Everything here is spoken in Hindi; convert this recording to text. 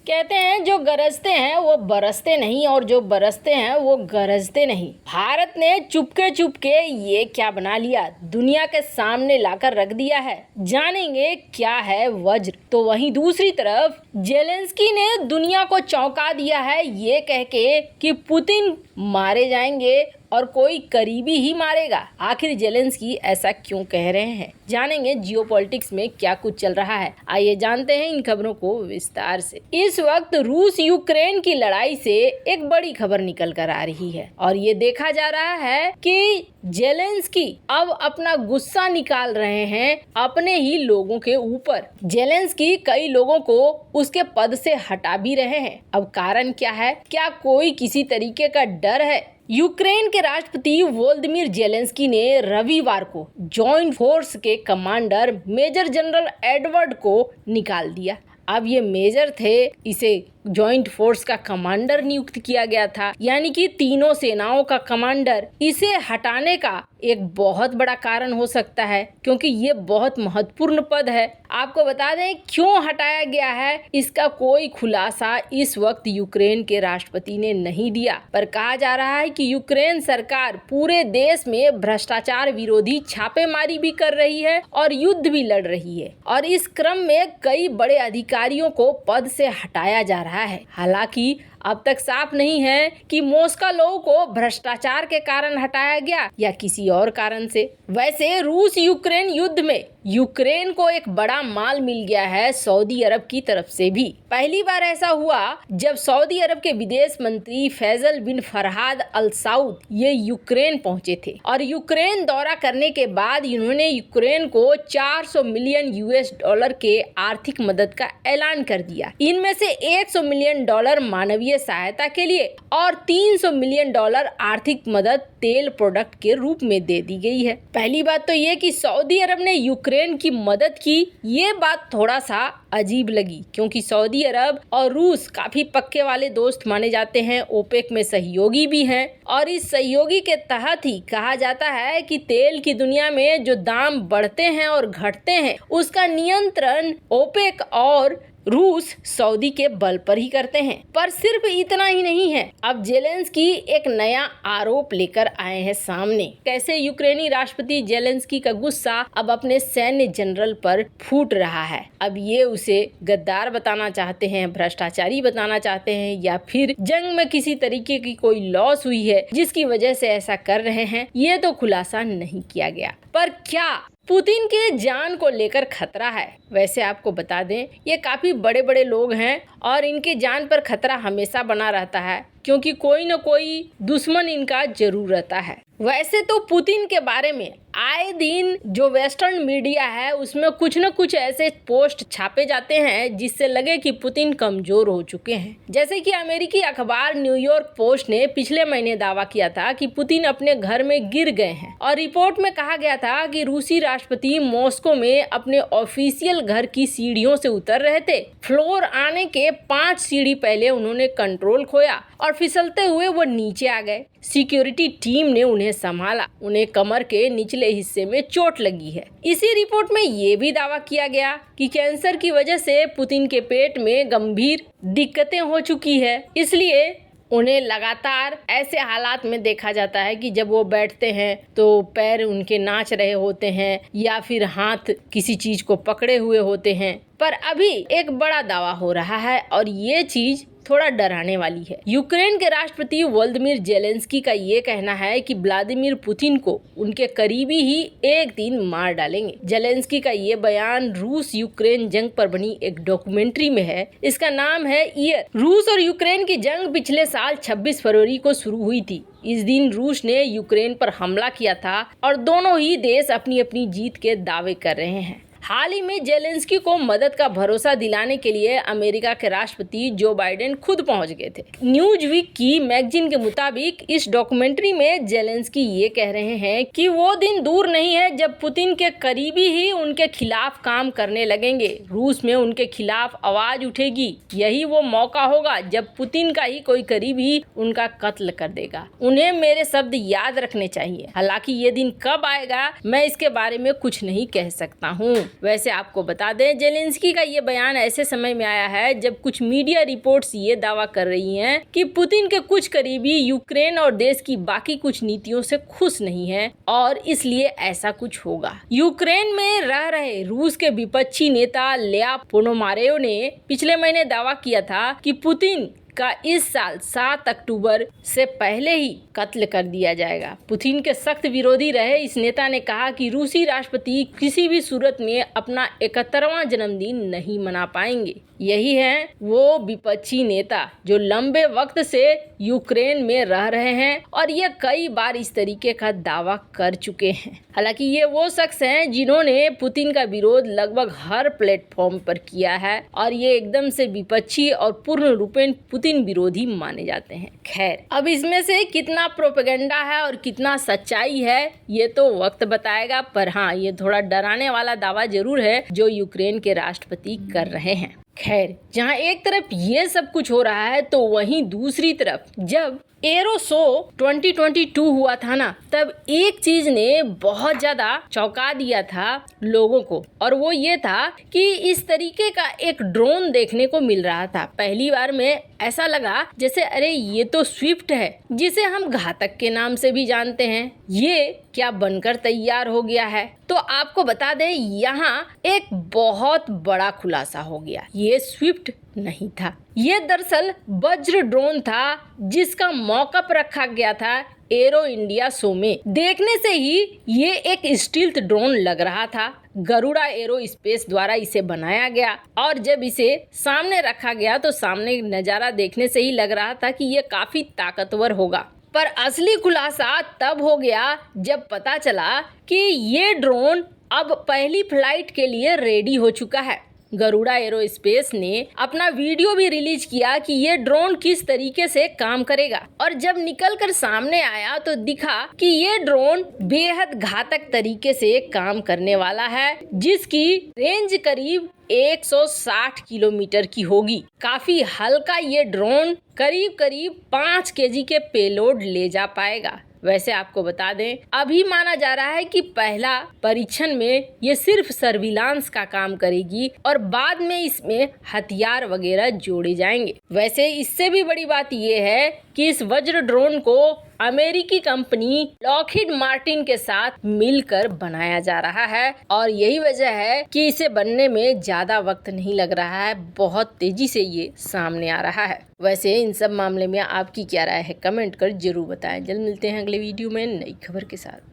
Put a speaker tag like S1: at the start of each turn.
S1: कहते हैं जो गरजते हैं वो बरसते नहीं और जो बरसते हैं वो गरजते नहीं। भारत ने चुपके चुपके ये क्या बना लिया, दुनिया के सामने लाकर रख दिया है। जानेंगे क्या है वज्र। तो वहीं दूसरी तरफ जेलेंस्की ने दुनिया को चौंका दिया है ये कह के कि पुतिन मारे जाएंगे और कोई करीबी ही मारेगा। आखिर जेलेंस्की ऐसा क्यों कह रहे हैं, जानेंगे जियोपॉलिटिक्स में क्या कुछ चल रहा है। आइए जानते हैं इन खबरों को विस्तार से। इस वक्त रूस यूक्रेन की लड़ाई से एक बड़ी खबर निकल कर आ रही है और ये देखा जा रहा है कि जेलेंस्की अब अपना गुस्सा निकाल रहे हैं अपने ही लोगों के ऊपर। जेलेंस्की कई लोगों को उसके पद से हटा भी रहे हैं। अब कारण क्या है, क्या कोई किसी तरीके का डर है? यूक्रेन के राष्ट्रपति वोलोदिमीर जेलेंस्की ने रविवार को जॉइंट फोर्स के कमांडर मेजर जनरल एडवर्ड को निकाल दिया। अब ये मेजर थे, इसे जॉइंट फोर्स का कमांडर नियुक्त किया गया था, यानी कि तीनों सेनाओं का कमांडर। इसे हटाने का एक बहुत बड़ा कारण हो सकता है क्योंकि ये बहुत महत्वपूर्ण पद है। आपको बता दें क्यों हटाया गया है, इसका कोई खुलासा इस वक्त यूक्रेन के राष्ट्रपति ने नहीं दिया, पर कहा जा रहा है कि यूक्रेन सरकार पूरे देश में भ्रष्टाचार विरोधी छापेमारी भी कर रही है और युद्ध भी लड़ रही है और इस क्रम में कई बड़े अधिकारियों को पद से हटाया जा रहा है। हालांकि अब तक साफ नहीं है कि मॉस्को को भ्रष्टाचार के कारण हटाया गया या किसी और कारण से। वैसे रूस यूक्रेन युद्ध में यूक्रेन को एक बड़ा माल मिल गया है सऊदी अरब की तरफ से भी। पहली बार ऐसा हुआ जब सऊदी अरब के विदेश मंत्री फैसल बिन फरहाद अल सऊद ये यूक्रेन पहुंचे थे और यूक्रेन दौरा करने के बाद इन्होंने यूक्रेन को 400 मिलियन यूएस डॉलर के आर्थिक मदद का ऐलान कर दिया। इनमें से 100 मिलियन डॉलर मानवीय सहायता के लिए और 300 मिलियन डॉलर आर्थिक मदद तेल प्रोडक्ट के रूप में दे दी गई है। पहली बात तो ये कि सऊदी अरब ने यूक्रेन की मदद की, ये बात थोड़ा सा अजीब लगी क्योंकि सऊदी अरब और रूस काफी पक्के वाले दोस्त माने जाते हैं, ओपेक में सहयोगी भी हैं और इस सहयोगी के तहत ही कहा जाता है कि तेल की दुनिया में जो दाम बढ़ते हैं और घटते हैं उसका नियंत्रण ओपेक और रूस सऊदी के बल पर ही करते हैं। पर सिर्फ इतना ही नहीं है, अब जेलेंस्की एक नया आरोप लेकर आए हैं सामने। कैसे यूक्रेनी राष्ट्रपति जेलेंस्की का गुस्सा अब अपने सैन्य जनरल पर फूट रहा है। अब ये उसे गद्दार बताना चाहते हैं, भ्रष्टाचारी बताना चाहते हैं या फिर जंग में किसी तरीके की कोई लॉस हुई है जिसकी वजह से ऐसा कर रहे हैं, ये तो खुलासा नहीं किया गया। पर क्या पुतिन के जान को लेकर खतरा है? वैसे आपको बता दें ये काफी बड़े बड़े लोग हैं और इनके जान पर खतरा हमेशा बना रहता है क्योंकि कोई न कोई दुश्मन इनका जरूर रहता है। वैसे तो पुतिन के बारे में आए दिन जो वेस्टर्न मीडिया है उसमें कुछ न कुछ ऐसे पोस्ट छापे जाते हैं जिससे लगे कि पुतिन कमजोर हो चुके हैं। जैसे कि अमेरिकी अखबार न्यूयॉर्क पोस्ट ने पिछले महीने दावा किया था कि पुतिन अपने घर में गिर गए हैं और रिपोर्ट में कहा गया था कि रूसी राष्ट्रपति मॉस्को में अपने ऑफिशियल घर की सीढ़ियों से उतर रहे थे। फ्लोर आने के 5 सीढ़ी पहले उन्होंने कंट्रोल खोया और फिसलते हुए वो नीचे आ गए। सिक्योरिटी टीम ने उन्हें संभाला, उन्हें कमर के निचले हिस्से में चोट लगी है। इसी रिपोर्ट में ये भी दावा किया गया कि कैंसर की वजह से पुतिन के पेट में गंभीर दिक्कतें हो चुकी है, इसलिए उन्हें लगातार ऐसे हालात में देखा जाता है कि जब वो बैठते हैं तो पैर उनके नाच रहे होते हैं या फिर हाथ किसी चीज को पकड़े हुए होते हैं। पर अभी एक बड़ा दावा हो रहा है और ये चीज थोड़ा डराने वाली है। यूक्रेन के राष्ट्रपति वोलोदिमीर जेलेंस्की का ये कहना है कि व्लादिमीर पुतिन को उनके करीबी ही एक दिन मार डालेंगे। जेलेंस्की का ये बयान रूस यूक्रेन जंग पर बनी एक डॉक्यूमेंट्री में है। इसका नाम है ईयर। रूस और यूक्रेन की जंग पिछले साल 26 फरवरी को शुरू हुई थी। इस दिन रूस ने यूक्रेन पर हमला किया था और दोनों ही देश अपनी अपनी जीत के दावे कर रहे हैं। हाल ही में जेलेंस्की को मदद का भरोसा दिलाने के लिए अमेरिका के राष्ट्रपति जो बाइडेन खुद पहुंच गए थे। न्यूज वीक की मैगजीन के मुताबिक इस डॉक्यूमेंट्री में जेलेंस्की ये कह रहे हैं कि वो दिन दूर नहीं है जब पुतिन के करीबी ही उनके खिलाफ काम करने लगेंगे। रूस में उनके खिलाफ आवाज उठेगी। यही वो मौका होगा जब पुतिन का ही कोई करीबी उनका कत्ल कर देगा। उन्हें मेरे शब्द याद रखने चाहिए। हालांकि ये दिन कब आएगा मैं इसके बारे में कुछ नहीं कह सकता हूँ। वैसे आपको बता दें, जेलेंस्की का ये बयान ऐसे समय में आया है जब कुछ मीडिया रिपोर्ट्स ये दावा कर रही हैं कि पुतिन के कुछ करीबी यूक्रेन और देश की बाकी कुछ नीतियों से खुश नहीं है और इसलिए ऐसा कुछ होगा। यूक्रेन में रह रहे रूस के विपक्षी नेता लेया पोनोमारेव ने पिछले महीने दावा किया था कि पुतिन का इस साल 7 अक्टूबर से पहले ही कत्ल कर दिया जाएगा। पुतिन के सख्त विरोधी रहे इस नेता ने कहा कि रूसी राष्ट्रपति किसी भी सूरत में अपना 71वां जन्मदिन नहीं मना पाएंगे। यही है वो विपक्षी नेता जो लंबे वक्त से यूक्रेन में रह रहे हैं और ये कई बार इस तरीके का दावा कर चुके हैं। हालांकि ये वो शख्स हैं जिन्होंने पुतिन का विरोध लगभग हर प्लेटफॉर्म पर किया है और ये एकदम से विपक्षी और पूर्ण रूपेण पुतिन विरोधी माने जाते हैं। खैर, अब इसमें से कितना प्रोपेगेंडा है और कितना सच्चाई है ये तो वक्त बताएगा, पर हाँ, ये थोड़ा डराने वाला दावा जरूर है जो यूक्रेन के राष्ट्रपति कर रहे हैं। खैर, जहां एक तरफ ये सब कुछ हो रहा है तो वहीं दूसरी तरफ जब एरो शो 2022 हुआ था ना, तब एक चीज ने बहुत ज्यादा चौंका दिया था लोगों को, और वो ये था कि इस तरीके का एक ड्रोन देखने को मिल रहा था। पहली बार में ऐसा लगा जैसे अरे ये तो स्विफ्ट है, जिसे हम घातक के नाम से भी जानते हैं, ये क्या बनकर तैयार हो गया है। तो आपको बता दें, यहाँ एक बहुत बड़ा खुलासा हो गया। ये स्विफ्ट नहीं था, ये दरअसल वज्र ड्रोन था जिसका मॉकअप रखा गया था एरो इंडिया शो में। देखने से ही ये एक स्टील्थ ड्रोन लग रहा था। गरुड़ा एरो स्पेस द्वारा इसे बनाया गया और जब इसे सामने रखा गया तो सामने नज़ारा देखने से ही लग रहा था कि ये काफी ताकतवर होगा। पर असली खुलासा तब हो गया जब पता चला कि ये ड्रोन अब पहली फ्लाइट के लिए रेडी हो चुका है। गरुड़ा एरोस्पेस ने अपना वीडियो भी रिलीज किया कि ये ड्रोन किस तरीके से काम करेगा, और जब निकलकर सामने आया तो दिखा कि ये ड्रोन बेहद घातक तरीके से काम करने वाला है, जिसकी रेंज करीब 160 किलोमीटर की होगी। काफी हल्का ये ड्रोन करीब 5 केजी के पेलोड ले जा पाएगा। वैसे आपको बता दें, अभी माना जा रहा है कि पहला परीक्षण में ये सिर्फ सर्विलांस का काम करेगी और बाद में इसमें हथियार वगैरह जोड़े जाएंगे। वैसे इससे भी बड़ी बात ये है कि इस वज्र ड्रोन को अमेरिकी कंपनी लॉकहीड मार्टिन के साथ मिलकर बनाया जा रहा है और यही वजह है कि इसे बनने में ज्यादा वक्त नहीं लग रहा है, बहुत तेजी से ये सामने आ रहा है। वैसे इन सब मामले में आपकी क्या राय है, कमेंट कर जरूर बताएं। जल्द मिलते हैं अगले वीडियो में नई खबर के साथ।